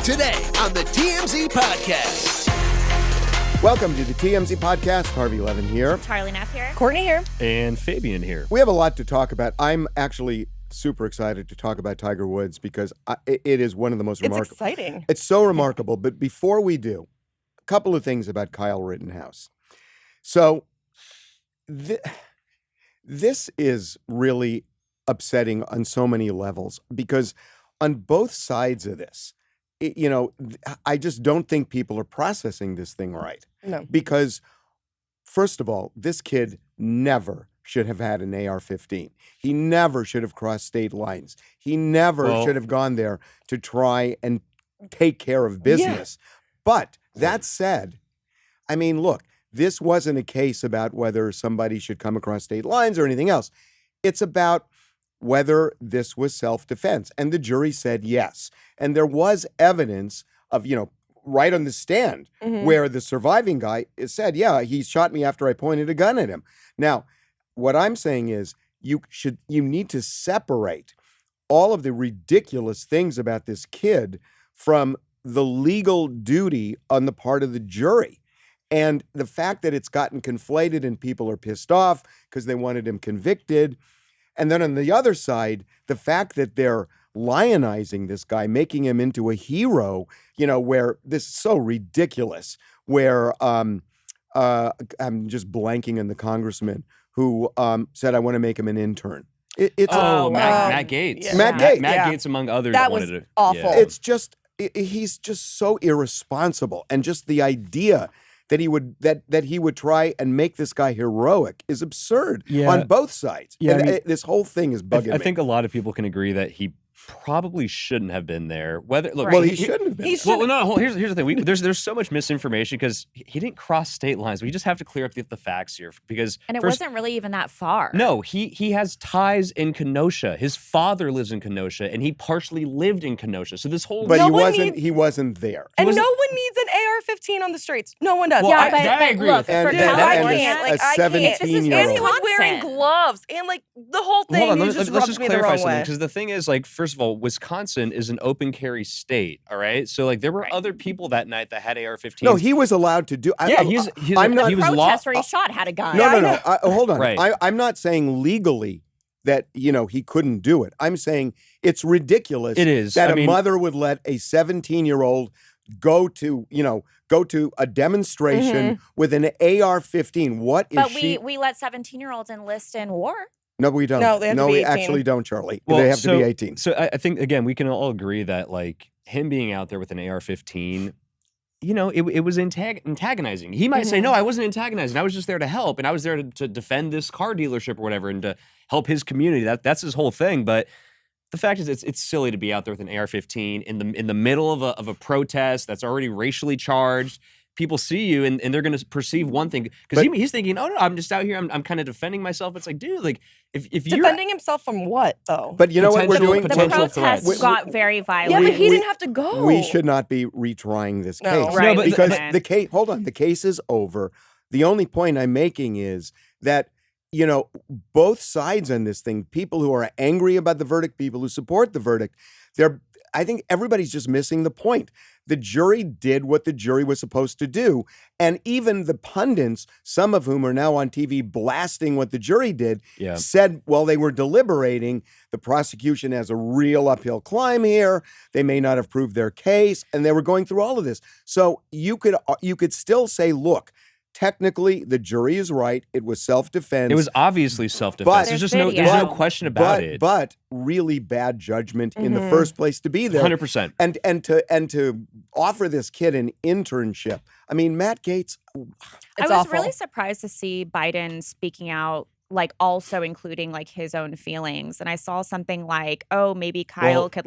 Today on the TMZ Podcast. Welcome to the TMZ Podcast. Harvey Levin here. Charlie Neff here. Courtney here. And Fabian here. We have a lot to talk about. I'm actually super excited to talk about Tiger Woods because it is one of the most remarkable. It's exciting. It's so remarkable. But before we do, a couple of things about Kyle Rittenhouse. So this is really upsetting on so many levels because on both sides of this, I just don't think people are processing this thing right. No. Because, first of all, this kid never should have had an AR-15. He never should have crossed state lines. He never should have gone there to try and take care of business. Yeah. But that said, I mean, look, this wasn't a case about whether somebody should come across state lines or anything else. It's about whether this was self-defense. And the jury said yes. And there was evidence of, right on the stand where the surviving guy said, yeah, he shot me after I pointed a gun at him. Now, what I'm saying is you need to separate all of the ridiculous things about this kid from the legal duty on the part of the jury. And the fact that it's gotten conflated and people are pissed off because they wanted him convicted. And then on the other side, the fact that they're lionizing this guy, making him into a hero, where this is so ridiculous, where I'm just blanking on the congressman who said, I want to make him an intern. Matt Gaetz. Yeah. Matt Gaetz. Matt Gaetz, among others. That was awful. Yeah. It's just, he's just so irresponsible. And just the idea that he would try and make this guy heroic is absurd on both sides. Yeah, and this whole thing is bugging me. I think a lot of people can agree that he probably shouldn't have been there. Well, he shouldn't have been. Well, no. Here's the thing. There's so much misinformation because he didn't cross state lines. We just have to clear up the facts here because it wasn't really even that far. No, he has ties in Kenosha. His father lives in Kenosha, and he partially lived in Kenosha. So this whole he wasn't there. And no one needs an AR-15 on the streets. No one does. Well, I agree with and, that. and a 17-year-old. And he was wearing gloves and the whole thing. Hold on, Let's just clarify something because the thing is, first of all, Wisconsin is an open carry state. All right, so there were other people that night that had AR-15s. No, he was allowed to do. He was protest where he shot had a gun. No. Hold on. Right. I'm not saying legally that he couldn't do it. I'm saying it's ridiculous. It is that a mother would let a 17-year-old go to a demonstration with an AR-15. What is she? But we let 17-year-olds enlist in war. No, we don't. No, they have to be we 18. actually don't, Charlie. Well, they have to be 18. So I think, again, we can all agree that, him being out there with an AR-15, it was antagonizing. He might say, no, I wasn't antagonizing. I was just there to help, and I was there to defend this car dealership or whatever and to help his community. That's his whole thing. But the fact is, it's silly to be out there with an AR-15 in the middle of a protest that's already racially charged. People see you and they're going to perceive one thing because he's thinking, oh no, I'm just out here. I'm kind of defending myself. It's dude, if you're defending himself from what though? But you know what we're doing? The protests got very violent. Yeah, but he didn't have to go. We should not be retrying this case, right? Because the case. Hold on, the case is over. The only point I'm making is that both sides on this thing, people who are angry about the verdict, people who support the verdict, I think everybody's just missing the point. The jury did what the jury was supposed to do. And even the pundits, some of whom are now on TV blasting what the jury did, said while they were deliberating, the prosecution has a real uphill climb here. They may not have proved their case. And they were going through all of this. So you could still say, look, technically, the jury is right. It was self-defense. It was obviously self-defense. There's no question about it. But really bad judgment in the first place to be there. 100%. And to offer this kid an internship. I mean, Matt Gaetz. I was really surprised to see Biden speaking out, also including his own feelings. And I saw something maybe Kyle could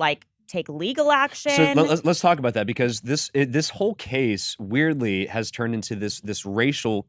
take legal action. So let's talk about that because this whole case weirdly has turned into this racial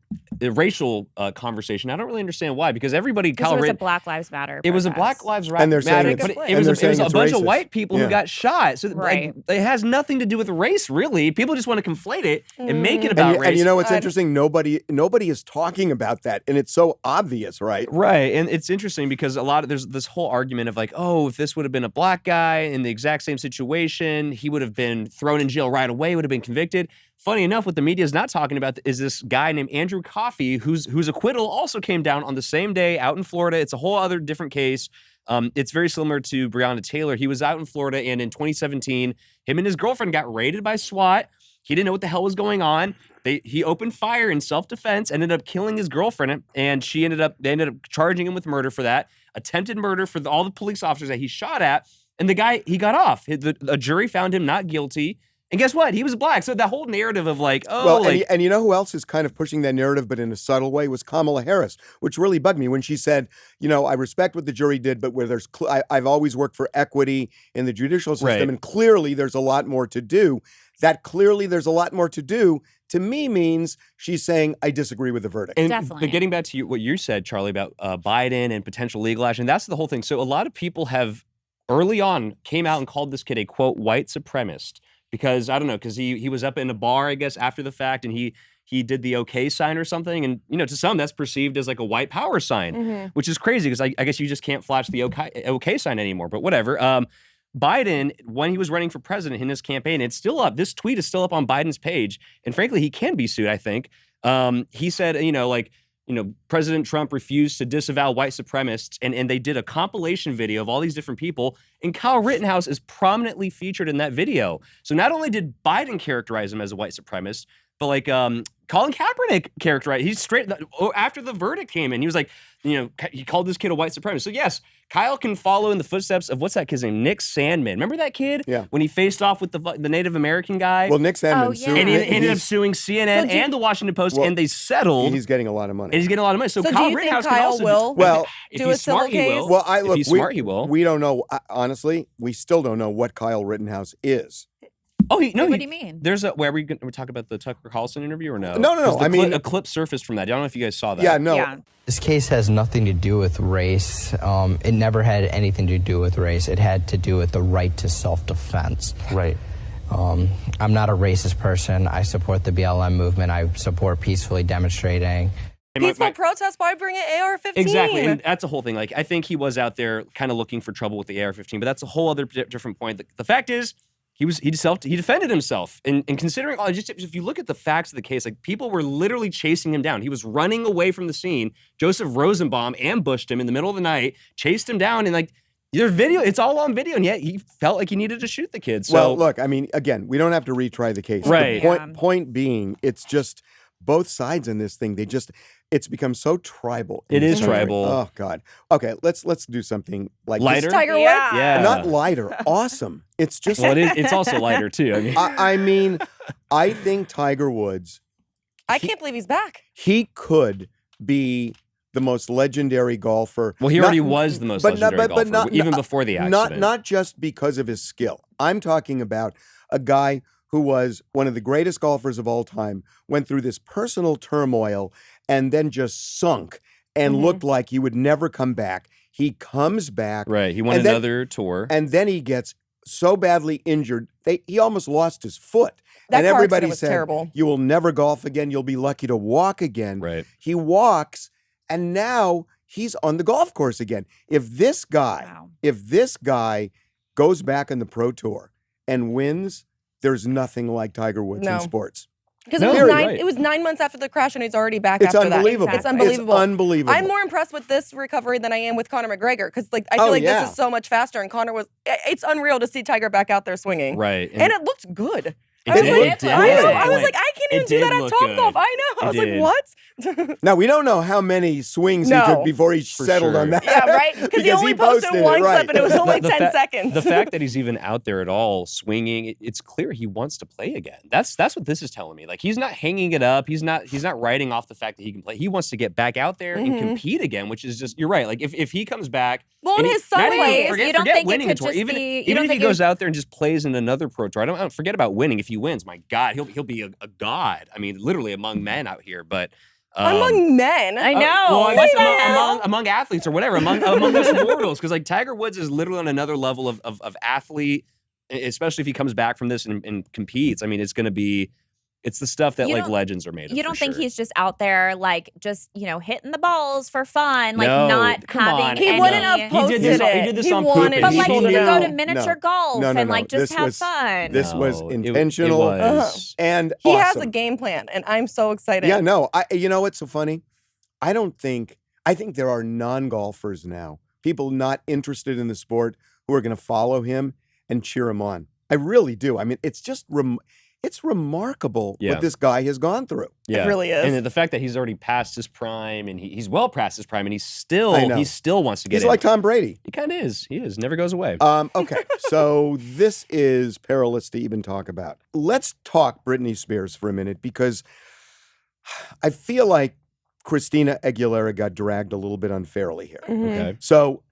conversation. I don't really understand why because everybody it was a Black Lives Matter. It was a Black Lives Matter, and they're saying but it was a bunch of white people who got shot. So right. It has nothing to do with race, really. People just want to conflate it and make it about race. And you know what's interesting? Nobody is talking about that, and it's so obvious, right? Right, and it's interesting because there's this whole argument of if this would have been a black guy in the exact same same situation. He would have been thrown in jail right away, would have been convicted. Funny enough, what the media is not talking about is this guy named Andrew Coffey, whose acquittal also came down on the same day out in Florida. It's a whole other different case. It's very similar to Breonna Taylor. He was out in Florida, and in 2017, him and his girlfriend got raided by SWAT. He didn't know what the hell was going on. He opened fire in self-defense, ended up killing his girlfriend, and they ended up charging him with murder for that, attempted murder for all the police officers that he shot at, and the guy, he got off. A jury found him not guilty, and guess what? He was black. So that whole narrative of like, oh, well, like, and you know who else is kind of pushing that narrative, but in a subtle way, was Kamala Harris, which really bugged me when she said, I respect what the jury did, but where I've always worked for equity in the judicial system, Right. and clearly there's a lot more to do. That clearly there's a lot more to do, to me means she's saying, I disagree with the verdict. And, Definitely. But getting back to what you said, Charlie, about Biden and potential legal action, that's the whole thing. So a lot of people have early on came out and called this kid a, quote, white supremacist because, I don't know, because he was up in a bar, I guess, after the fact, and he did the okay sign or something. And, to some, that's perceived as like a white power sign, which is crazy because I guess you just can't flash the okay sign anymore, but whatever. Biden, when he was running for president in his campaign, it's still up. This tweet is still up on Biden's page. And frankly, he can be sued, I think. He said, President Trump refused to disavow white supremacists. And they did a compilation video of all these different people. And Kyle Rittenhouse is prominently featured in that video. So not only did Biden characterize him as a white supremacist, but like Colin Kaepernick characterized, he's straight after the verdict came in. He was like, he called this kid a white supremacist. So yes, Kyle can follow in the footsteps of what's that kid's name? Nick Sandman. Remember that kid? Yeah. When he faced off with the Native American guy. Well, Nick Sandman sued. And he ended up suing CNN and the Washington Post, and they settled. He's getting a lot of money. So do Kyle you Rittenhouse think Kyle will do a civil case? Well, if he's smart, he will. We don't know. Honestly, we still don't know what Kyle Rittenhouse is. Oh, what do you mean? There's where we talk about the Tucker Carlson interview or no? No. A clip surfaced from that. I don't know if you guys saw that. Yeah, no. Yeah. This case has nothing to do with race. It never had anything to do with race. It had to do with the right to self-defense. Right. I'm not a racist person. I support the BLM movement. I support peacefully demonstrating. Peaceful protest, why bring an AR-15? Exactly, and that's the whole thing. Like, I think he was out there kind of looking for trouble with the AR-15, but that's a whole other different point. The fact is, he defended himself, and considering all, just if you look at the facts of the case, like people were literally chasing him down. He was running away from the scene. Joseph Rosenbaum ambushed him in the middle of the night, chased him down, and like there's video. It's all on video, and yet he felt like he needed to shoot the kid. So, well, look, I mean, again, we don't have to retry the case. Right. The point being, it's just both sides in this thing. It's become so tribal. It is tribal. Oh God. Okay, let's do something like lighter. This. Tiger Woods? Yeah. Not lighter. Awesome. It's just. Well, it's also lighter too. I mean, I think Tiger Woods. I can't believe he's back. He could be the most legendary golfer. Well, he already was the most legendary golfer, even before the accident. Not just because of his skill. I'm talking about a guy who was one of the greatest golfers of all time, went through this personal turmoil, and then just sunk and looked like he would never come back. He comes back. Right. He won another tour. And then he gets so badly injured, he almost lost his foot. That and car everybody accident was said, terrible. You will never golf again. You'll be lucky to walk again. Right. He walks, and now he's on the golf course again. If this guy goes back on the Pro Tour and wins, there's nothing like Tiger Woods in sports. Because it was 9 months after the crash, and he's already back It's after unbelievable. that. It's unbelievable. It's unbelievable. I'm more impressed with this recovery than I am with Conor McGregor, because I feel like this is so much faster, and Conor it's unreal to see Tiger back out there swinging. Right. And it looked good. I was like, I can't even do that at Topgolf. I know. I was like, what? Now, we don't know how many swings he took before he settled on that. Yeah, right? Because he only posted one clip, and it was only 10 seconds. The fact that he's even out there at all swinging, it's clear he wants to play again. That's what this is telling me. Like, he's not hanging it up. He's not writing off the fact that he can play. He wants to get back out there and compete again, which is just, you're right. Like, if he comes back. Well, and his son plays. You don't think winning it could a tour. just Even be... if he goes out there and just plays in another pro tour, I don't forget about winning. If he wins, my God, he'll be a god. I mean, literally among men out here. But among men, I know. Well, I guess among athletes or whatever, among us mortals, because like Tiger Woods is literally on another level of athlete, especially if he comes back from this and competes. I mean, it's going to be It's the stuff that You like don't- legends are made of. You don't for think sure. he's just out there like just hitting the balls for fun, like No, not come having on. He any. wouldn't have He posted did this. it. He did this He on wanted But purpose. like people you to could go know. to miniature No. golf No, and no. like just This have was- fun. This was No, intentional. It was. And He has awesome. a game plan, and I'm so excited. Yeah, no. You know what's so funny? I think there are non-golfers now, people not interested in the sport, who are going to follow him and cheer him on. I really do. I mean, it's just it's remarkable Yeah. what this guy has gone through. Yeah. It really is. And the fact that he's already past his prime, and he's well past his prime, and he still wants to get He's in. like Tom Brady. He kind of is. He is. Never goes away. Okay, so this is perilous to even talk about. Let's talk Britney Spears for a minute, because I feel like Christina Aguilera got dragged a little bit unfairly here. Okay. So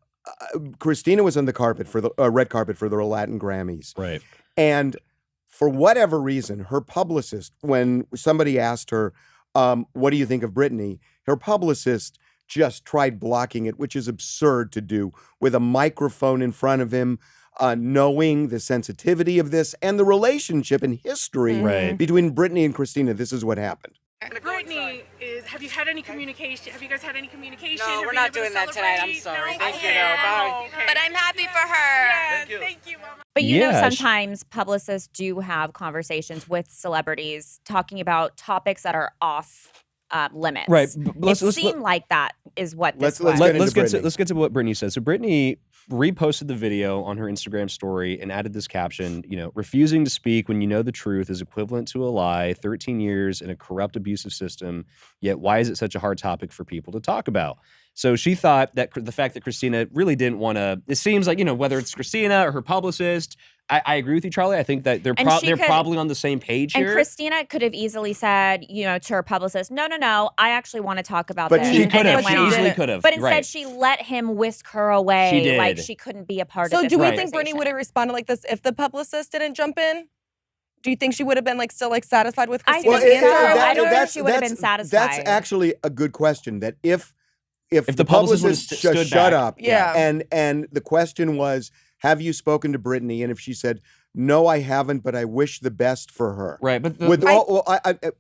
Christina was on the carpet for the red carpet for the Latin Grammys. Right. And for whatever reason, her publicist, when somebody asked her, what do you think of Britney? Her publicist just tried blocking it, which is absurd to do, with a microphone in front of him, knowing the sensitivity of this and the relationship and history Right. between Britney and Christina. This is what happened. Brittany, have you had any communication? Have you guys had any communication? No, Have we're you not been able doing to that tonight. I'm celebrate? sorry. No? Thank you, Okay. no, bye. Oh, okay. But I'm happy for her. Yes, thank you, Mama. But you know, Yeah, sometimes publicists do have conversations with celebrities talking about topics that are off limits. Right. It seemed like that is what this Let's was. get into Britney. Let's get to what Britney says. So Britney reposted the video on her Instagram story and added this caption, refusing to speak when you know the truth is equivalent to a lie, 13 years in a corrupt, abusive system, yet why is it such a hard topic for people to talk about? So she thought that the fact that Christina really didn't want to, it seems like, whether it's Christina or her publicist, I agree with you, Charlie. I think that they're probably on the same page And here. Christina could have easily said, to her publicist, no, I actually want to talk about But this. she and could then have. went She on. easily could have. But instead, Right. she let him whisk her away. She did. Like she couldn't be a part So of this do we Right. think Britney conversation. would have responded like this if the publicist didn't jump in? Do you think she would have been still satisfied with I Christina's think so. answer? I don't think she would have been satisfied. That's actually a good question. That if the publicist would've just stood shut back. up, Yeah. and the question was, have you spoken to Britney? And if she said, no, I haven't, but I wish the best for her. Right. But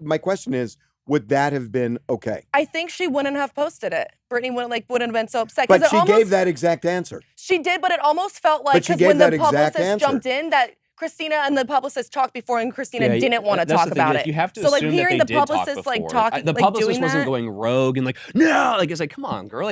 my question is, would that have been okay? I think she wouldn't have posted it. Britney wouldn't have been so upset. But 'cause she it almost, gave that exact answer. She did, but it almost felt like she because gave when that the exact publicist answer. jumped in that Christina and the publicist talked before, and Christina Yeah, didn't want to that's talk the thing, about like, it. You have to so assume hearing that they the did talk publicist before. talking, The publicist doing wasn't that, going rogue and no, it's come on, girl,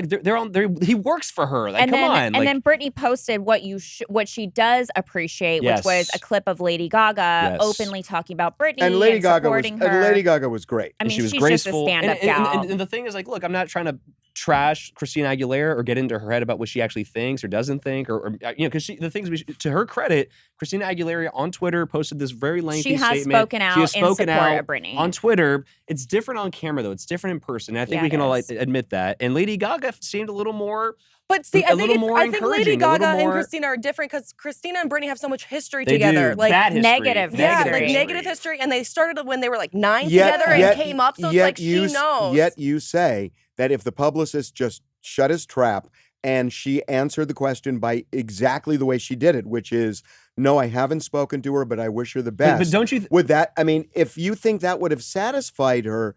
he works for her, And come then, on, and then Britney posted what she does appreciate, Yes. which was a clip of Lady Gaga Yes. openly talking about Britney And Lady Gaga was supporting her. Lady Gaga was great. I mean, she was she's graceful. just a stand-up and, gal. and the thing is, look, I'm not trying to trash Christina Aguilera or get into her head about what she actually thinks or doesn't think, or because the things to her credit, Christina Aguilera on Twitter posted this very lengthy She has statement. spoken out She has in spoken support out of Britney. on Twitter. It's different on camera though. It's different in person. And I think Yeah, we it can all is. admit that. And Lady Gaga seemed a little more. But see, a little more I think Lady encouraging, a little Gaga and more- Christina are different because Christina and Britney have so much history They together. do. Like Bad history. negative yeah, history. like negative history, and they started when they were 9 Yet- together yet- and came up. So it's yet like she knows. Yet you say that if the publicist just shut his trap and she answered the question by exactly the way she did it, which is, no, I haven't spoken to her, but I wish her the best. But don't you? Would that, I mean, if you think that would have satisfied her,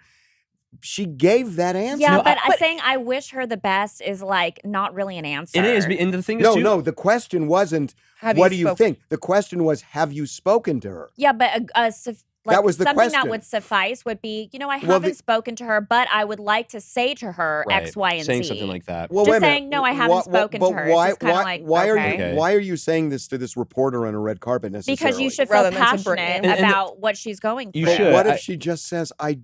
she gave that answer. Yeah, No, but I- saying I wish her the best is not really an answer. It is, and the thing is, No, too, no, the question wasn't, Have what do you you spoken- think? The question was, have you spoken to her? Yeah, but That was the something question. that would suffice would be, I Well, haven't spoken to her, but I would like to say to her right, X, Y, and saying Z. something like that. Well, Just wait a minute. saying, no, I haven't spoken but to her. It's Why, just kinda why, like, why okay. why are you saying this to this reporter on a red carpet necessarily? Because you should feel Rather than to Britney. passionate And about what she's going through. You But should. what if I- she just says, I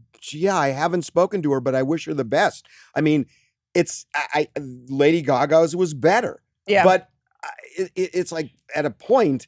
haven't spoken to her, but I wish her the best. I mean, Lady Gaga's was better. Yeah. But it's like at a point,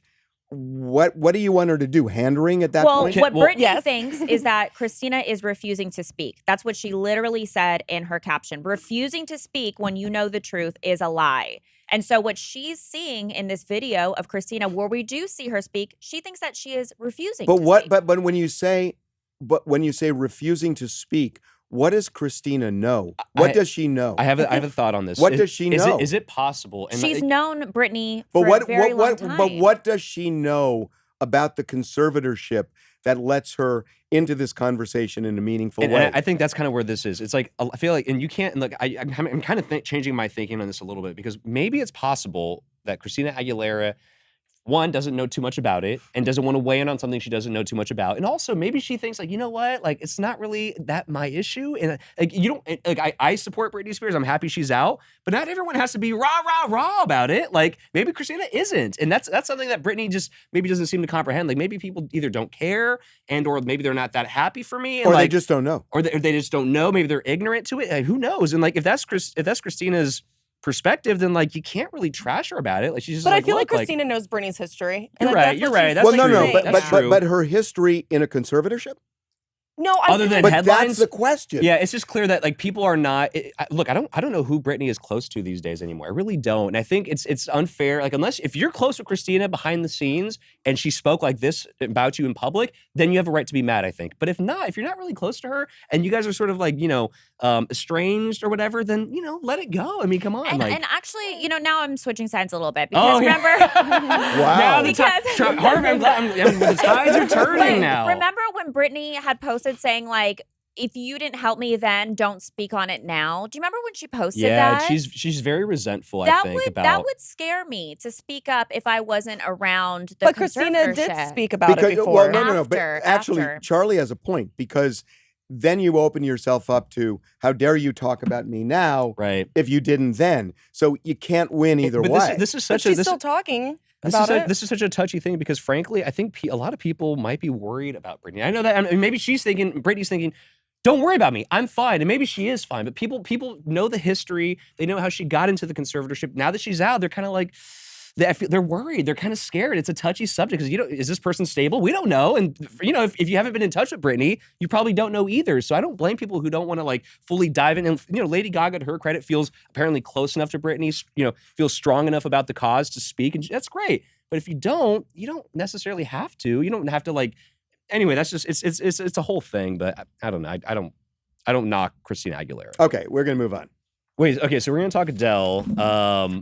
what do you want her to do? Hand wring at that Well, point? what Well, Britney yes. thinks is that Christina is refusing to speak. That's what she literally said in her caption. Refusing to speak when you know the truth is a lie. And so what she's seeing in this video of Christina, where we do see her speak, she thinks that she is refusing But to what? speak. But when you say refusing to speak, what does Christina know? What does she know? I have a thought on this. What does she Is know? Is it possible? And She's known Britney But for a very long time. But what does she know about the conservatorship that lets her into this conversation in a meaningful way. And I think that's kind of where this is. It's like, I feel like, and you can't, look, I'm kind of changing my thinking on this a little bit, because maybe it's possible that Christina Aguilera, one, doesn't know too much about it and doesn't want to weigh in on something she doesn't know too much about. And also maybe she thinks like, you know what, like it's not really that my issue. And like, you don't, like I support Britney Spears. I'm happy she's out, but not everyone has to be rah, rah, rah about it. Like maybe Christina isn't. And that's something that Britney just maybe doesn't seem to comprehend. Like maybe people either don't care or maybe they're not that happy for me. And or like, they just don't know. Or they just don't know. Maybe they're ignorant to it. Like, who knows? And like, if that's Christina's perspective, then like you can't really trash her about it. Like she's just but like, I feel like look, Christina knows Britney's history. You're right. You're right. That's Well, no, true. no, That's but her history in a conservatorship. No, other than but headlines, that's the question. Yeah, it's just clear that like people are not. Look, I don't know who Britney is close to these days anymore. I really don't. And I think it's unfair. Like unless if you're close with Christina behind the scenes and she spoke like this about you in public, then you have a right to be mad. I think. But if not, if you're not really close to her and you guys are sort of like estranged or whatever, then let it go. I mean, come on. And, like, and actually, now I'm switching sides a little bit because remember, wow. Now Harvey, the tides are turning now. Remember when Britney had posted saying like, if you didn't help me then, don't speak on it now. Do you remember when she posted that? Yeah, she's very resentful, I think, that would scare me to speak up if I wasn't around the But Christina did conservatorship. speak about it before. Well, no. But actually, Charlie has a point, because then you open yourself up to how dare you talk about me now, right? If you didn't then, so you can't win either way. This is such she's still talking. This is such a touchy thing because, frankly, I think a lot of people might be worried about Britney. I know that, and maybe Britney's thinking, don't worry about me, I'm fine, and maybe she is fine. But people know the history, they know how she got into the conservatorship. Now that she's out, they're kind of like, they're worried, they're kind of scared. It's a touchy subject because is this person stable? We don't know, and if you haven't been in touch with Britney, you probably don't know either. So I don't blame people who don't want to like fully dive in. And Lady Gaga, to her credit, feels apparently close enough to Britney, feels strong enough about the cause to speak, and that's great. But if you don't necessarily have to. You don't have to like. Anyway, that's just it's a whole thing. But I don't know. I don't knock Christina Aguilera. Okay, we're gonna move on. Wait, okay, so we're gonna talk Adele,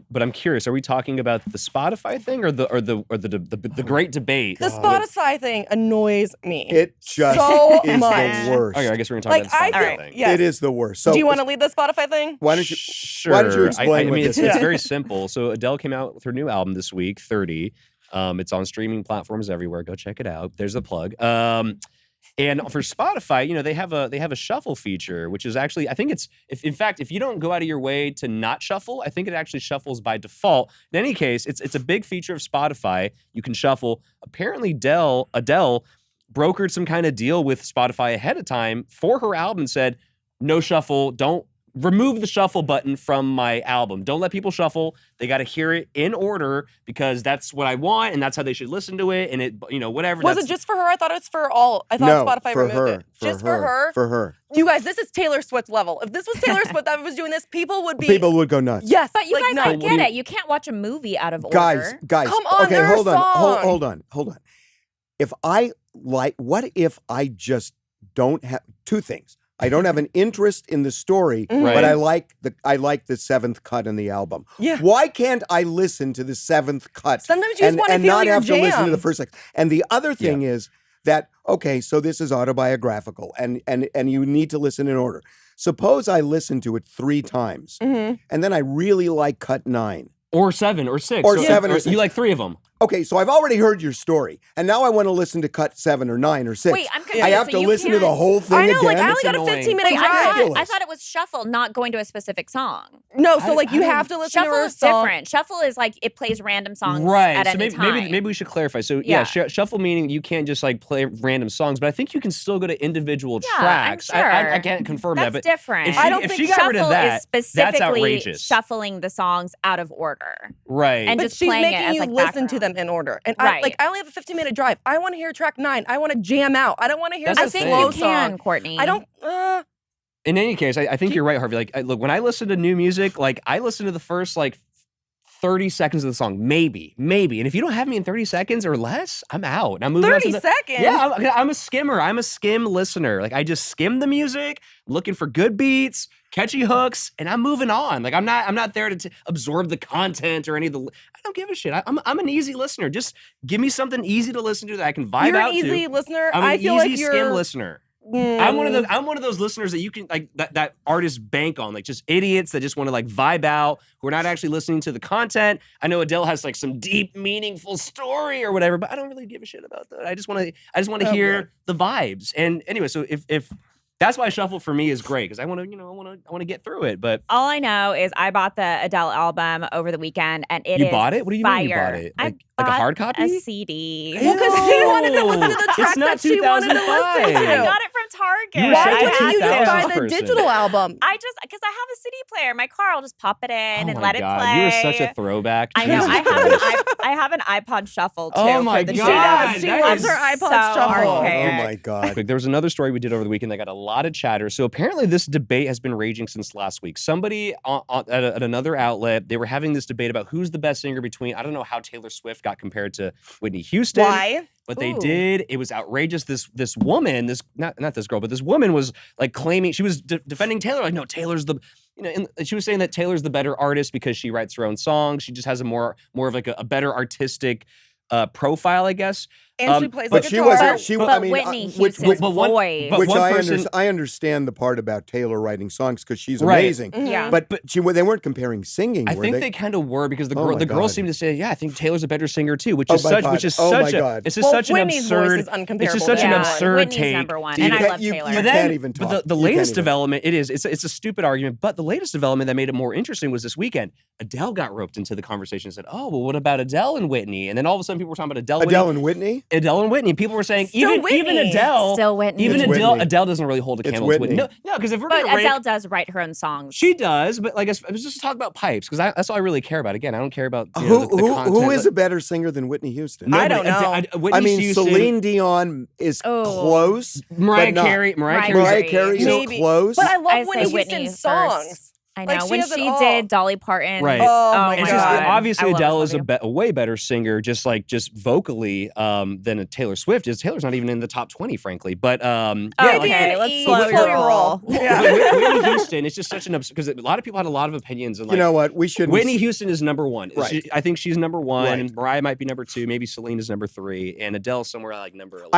but I'm curious: are we talking about the Spotify thing or the great debate? The Spotify thing annoys me. It just so is much. the worst. Okay, I guess we're gonna talk about the Spotify thing. Yes. It is the worst. So, do you want to lead the Spotify thing? Why don't you? Sure. Why don't you explain? I mean, this it's very simple. So Adele came out with her new album this week, 30. It's on streaming platforms everywhere. Go check it out. There's a plug. And for Spotify, they have a shuffle feature, which is actually, I think if you don't go out of your way to not shuffle, I think it actually shuffles by default. In any case, it's a big feature of Spotify. You can shuffle. Apparently, Adele brokered some kind of deal with Spotify ahead of time for her album and said, no shuffle, don't remove the shuffle button from my album. Don't let people shuffle. They got to hear it in order because that's what I want and that's how they should listen to it. And it, whatever. Was it just for her? I thought it was for all. I thought Spotify removed it. Just for her. For her. You guys, this is Taylor Swift level. If this was Taylor Swift that was doing this, people would go nuts. Yes, but you guys, I get it. You can't watch a movie out of order. Guys, come on. Okay, hold on. What if I just don't have two things? I don't have an interest in the story, but I like the seventh cut in the album. Yeah. Why can't I listen to the seventh cut? Sometimes you just want to feel not your have jam. to listen to the first six. And the other thing is that so this is autobiographical, and you need to listen in order. Suppose I listen to it 3 times, and then I really like cut 9. Or 7 or 6. Or 7 or 6. You like 3 of them. Okay, so I've already heard your story, and now I want to listen to cut 7 or 9 or 6. Wait, I'm confused. I have to listen to the whole thing again? I know, like, I only It's got a annoying. 15-minute drive. I thought it was shuffle, not going to a specific song. No, so you have to listen to Shuffle her is song. different. Shuffle is like it plays random songs Right. at So any time. maybe we should clarify. So shuffle meaning you can't just like play random songs, but I think you can still go to individual tracks. I'm sure. I can't confirm That's that, but different. If she got rid of that, is that's outrageous. specifically shuffling the songs out of order. Right. And But just she's playing making it as you like listen to background. them in order. And Right. I only have a 15-minute drive. I want to hear track 9. I want to jam out. I don't want to hear That's the the thing. slow You can, song. Courtney. I don't. In any case, I think you're right, Harvey. Like, look, when I listen to new music, like I listen to the first like 30 seconds of the song, maybe. And if you don't have me in 30 seconds or less, I'm out. I'm moving 30 on to seconds? Yeah, I'm a skimmer. I'm a skim listener. Like, I just skim the music, looking for good beats, catchy hooks, and I'm moving on. Like, I'm not there to absorb the content or any of the. I don't give a shit. I'm an easy listener. Just give me something easy to listen to that I can vibe You're out an easy to. listener. I'm an I feel easy like skim listener. I'm one of those listeners that you can like that artists bank on, like just idiots that just want to like vibe out, who are not actually listening to the content. I know Adele has like some deep, meaningful story or whatever, but I don't really give a shit about that. I just want to hear the vibes. And anyway, so if that's why Shuffle for me is great, because I want to get through it. But all I know is I bought the Adele album over the weekend, and you bought it? What do you mean you bought it? Like a hard copy? A CD. Well, because she wanted to listen to the tracks that she wanted to listen to. I got it from Target. Why such a wouldn't you just buy 2000 the digital album? Because I have a CD player in my car. I'll just pop it in and Oh my let it God, play. you are such a throwback. I know. Jesus Christ. I have an iPod Shuffle too. Oh my for the God, show. She that loves is her iPod so Shuffle. archaic. Oh my God. Quick, there was another story we did over the weekend that got a lot of chatter. So apparently this debate has been raging since last week. Somebody at another outlet, they were having this debate about who's the best singer between, I don't know how Taylor Swift got compared to Whitney Houston. Why? But they did. It was outrageous. This woman, not this girl, but this woman was like claiming, she was defending Taylor. Like, no, Taylor's the, and she was saying that Taylor's the better artist because she writes her own songs. She just has a more of like a better artistic profile, I guess. And she plays but the she guitar. wasn't. She, But I mean, Whitney which Houston's voice. but one person, I understand the part about Taylor writing songs because she's Right. amazing. Yeah. But they weren't comparing singing. I were think they kind of were, because the Oh my girl God. seemed to say, yeah, I think Taylor's a better singer too, which Oh is my such God. which is Oh my such a God. it's just Well, such an Whitney's absurd voice is uncomparable it's just such to an Taylor's. absurd Whitney's take. number one, You and I can't- love you- Taylor. you But can't then even talk. But the You can't latest even. development, it's a stupid argument, but the latest development that made it more interesting was this weekend. Adele got roped into the conversation and said, oh, well, what about Adele and Whitney? And then all of a sudden people were talking about Adele and Whitney. Adele and Whitney. People were saying, Still even Whitney. Adele. Still Whitney. Even It's Adele, Whitney. Adele doesn't really hold a It's candle to Whitney. Whitney. No, because if we're But going to rank, Adele does write her own songs. she does, but like, let's just talk about pipes, because that's all I really care about. Again, I don't care about the Who content. is a better singer than Whitney Houston? Nobody. I don't know. Whitney I mean, Houston, Celine Dion is close. Mariah but not- Carey. Mariah Carey is Maybe. close. But I love I say Whitney Whitney Houston's first. songs. I know. Like, she when has it she all. did Dolly Parton. Right. Oh Oh my my It's God. just, God. obviously I love Adele this is movie. a way better singer, just vocally, than a Taylor Swift is. Taylor's not even in the top 20, frankly. But yeah, Maybe okay, an let's E, slow slow your roll. Yeah. Whitney Houston, it's just such an because a lot of people had a lot of opinions. And like, you know what? We shouldn't. Whitney Houston is number one. Right. I think she's number one. Right. And Mariah might be number two. Maybe Celine is number three. And Adele's somewhere like number 11.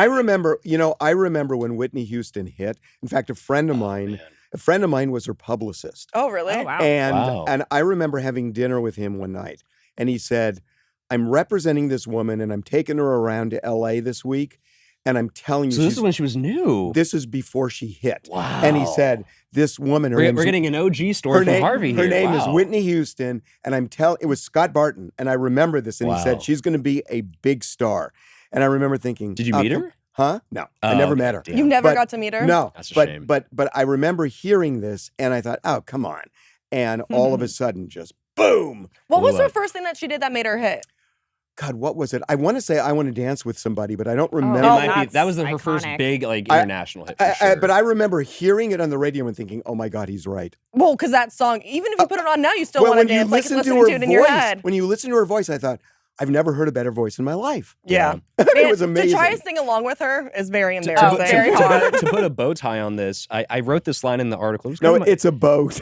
I remember when Whitney Houston hit. In fact, a friend of mine was her publicist. Oh, really? Oh, wow. And I remember having dinner with him one night, and he said, I'm representing this woman and I'm taking her around to LA this week. And I'm telling you, So this is when she was new. this is before she hit. Wow. And he said, this woman, her We're name's- getting an OG story from Harvey here. her name is Wow. Whitney Houston. And it was Scott Barton. And I remember this. And he Wow. said, she's going to be a big star. And I remember thinking, Did you meet her? Huh? No, I Oh, never okay. met her. Damn. You never But- got to meet her? No, That's a but, shame. but I remember hearing this and I thought, oh, come on. And all of a sudden, just boom. What was Blew her up. first thing that she did that made her hit? God, what was it? I want to say I Want to Dance with Somebody, but I don't remember. It might be, that's that was her first iconic. big like I- international hit. For sure. But I remember hearing it on the radio and thinking, oh my God, he's right. Well, because that song, even if you put it on now, you still Well, want to when you dance like listen listening to to her it in your voice, head. when you listen to her voice, I thought, I've never heard a better voice in my life. Yeah. It was To amazing. try to sing along with her is very To embarrassing. put- very to put- hard. to put a bow tie on this, I wrote this line in the article. It was No, kind of my- it's a boat.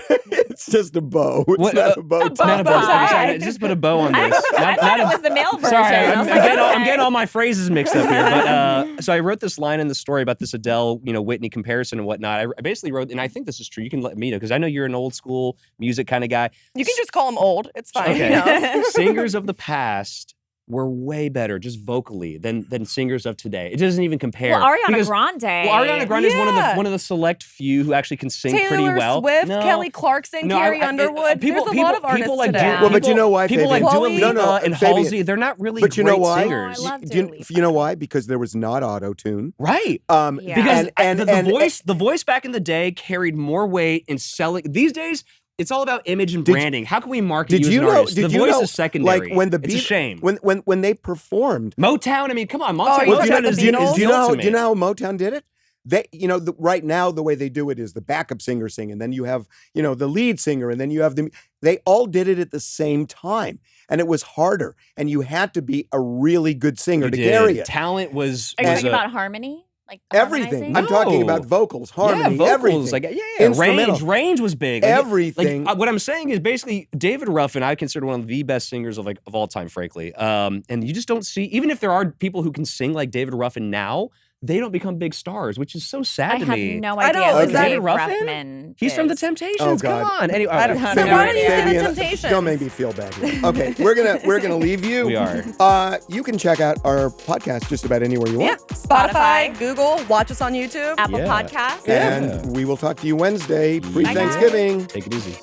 It's just a bow. It's What, not a bow It's not a bow bow tie. tie. I'm sorry, just put a bow on I this. thought it was the male version. Sorry, I I'm, was I'm like, getting all, I'm okay. getting all my phrases mixed up here. But so I wrote this line in the story about this Adele, Whitney comparison and whatnot. I basically wrote, and I think this is true. You can let me know because I know you're an old school music kind of guy. You can just call him old. It's fine. Okay. You know? Singers of the past were way better just vocally than singers of today. It doesn't even compare. Well, Ariana Because- Grande. Well, Ariana Grande is Yeah. one of the select few who actually can sing Taylor pretty well. Swift, No. Kelly Clarkson, No, Carrie Underwood. There's a lot of artists people like today. Well, but you know why, People like Fabian? Dua Chloe- Lipa No, and Fabian. Halsey, they're not really But you know great why? singers. Oh, I love Do Dua Lipa. you know why? Because there was not auto-tune. Right. Yeah. Because And- the voice back in the day carried more weight in selling. These days, it's all about image and Did- branding. How can we market Did you as you an know? artist? Did The you voice know? is secondary. Like when the it's a shame. when they performed. Motown. I mean, come on, Oh, Motown. you Well, talking Motown about is the is Beatles? do you the know? ultimate. Do you know how Motown did it? They, right now the way they do it is the backup singer sing, and then you have, the lead singer, and then you have they all did it at the same time, and it was harder, and you had to be a really good singer You to did. carry it. Talent was Are you was talking a- about harmony? Like Everything. harmonizing? I'm talking No. about vocals, harmony, vocals, everything. Like, Instrumental. range was big. Like, Everything. What I'm saying is basically David Ruffin, I consider one of the best singers of all time, frankly. And you just don't see, even if there are people who can sing like David Ruffin now, they don't become big stars, which is so sad I to have me. no I idea know, who is that- Dave David Ruffin? Ruffin He's from the is. Temptations. Oh, Come God. on. Anyway, I don't know. Fabian- Why don't you say the Fabian, Temptations? Don't make me feel bad here. Okay, we're gonna leave you. We are. You can check out our podcast just about anywhere you Yeah. want. Spotify, Google, watch us on YouTube. Apple Yeah. Podcasts. And we will talk to you Wednesday, pre-Thanksgiving. Take it easy.